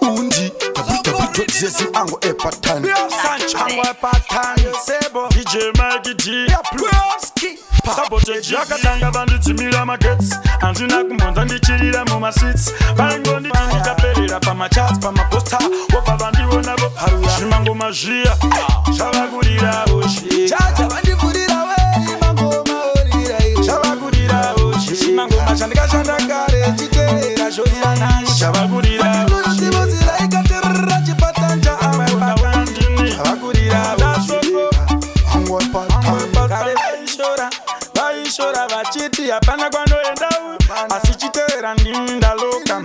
Undi Zesi ango epatani Ango epatani Sebo DJ Mike G Sabote Jakatanga vandidzimira magets handina kumbonza ndichirira mumasits vaingondidinita perera pamachats pamaposta wobva vandionavo zvimango mazviya zvavakurirawo chacha vandivhurirawe mangoma orira zvavakurirawo zvimangoma zvandikashanda kare chiteera zvoirana zvavakurirawo zivozira ikaterera chipatanja zvavakurirawo ango epatani vaishora vachiti hapana kwanoenda asi chiteera ndindaloka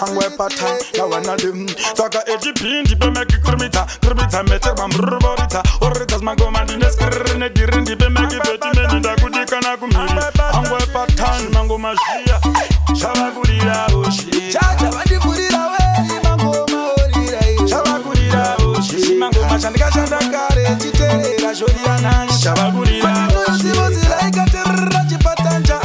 ango epatani nawanadem saka echipindi pemekikurumitsa meterwa muruvoritsa oridza zimangoma ndineskiriri nedhiri ndipemekibhetimeni ndakudikana kumhiri ango epatani mangoma zviya zvavakurirawo chacha vandivhurirawe mangoma orira zvavakurirawo zvimangoma zvandikashanda kare chiteera zvoriyana zvavakurirawo zivozira ikaterera chipatanja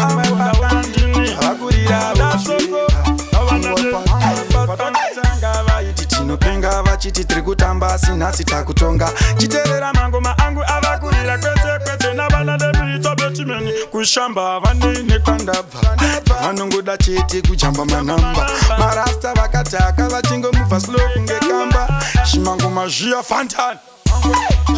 tinopenga vachiti tiri kutamba asi nhasi takutonga chiteerera mangoma angu avakurira kwese navana demuitobechimeni kushamba vanene kwandabva vanongoda chete kujamba manamba marasta vakataka vachingomubva slow kunge kamba zvimangoma zviya fantani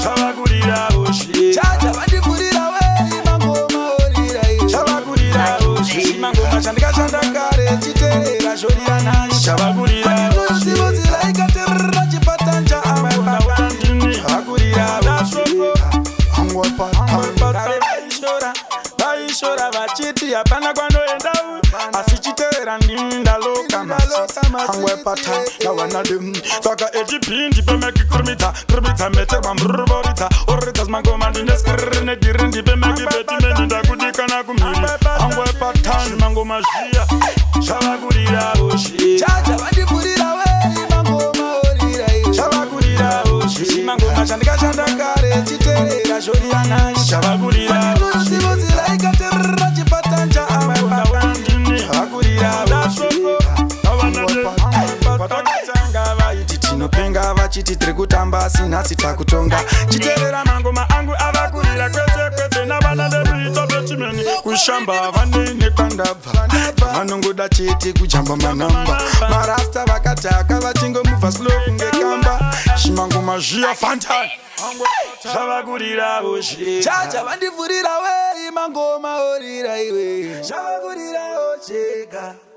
zvavakurirawo chacha vandivhurirawe mangoma orira zvavakurirawo zvimangoma zvandikashanda kare chiteera zvoriyana zvavakurirawo zivozira ikaterera chipatanja ango epatani vaishora vachiti hapana kwanoenda asi chiteera ndindaloka ango epatani nawanadem saka echipindi pemekikurumitsa meterwa muruvoritsa oridza zimangoma ndineskiriri nedhiri ndipemekibhetimeni ndakudikana kumhiri ango epatani mangoma zviya zvavakurirawo chacha vandivhurirawe mangoma orira zvavakurirawo zvimangoma zvandikashanda kare chiteera zvoriyana zvavakurirawo zivozira ikaterera chipatanja vakatanga vaiti tinopenga vachiti tiri kutamba asi nhasi takutonga chiteerera mangoma angu avakurira kwese navana demuitobechimeni kushamba vanene kwandabva vanongoda chete kujamba manamba marasta vakataka vachingomubva slow kunge kamba zvimangoma zviya fantani zvavakurirawo chacha vandivhurirawe mangoma orira iwe zvavakurirawo chega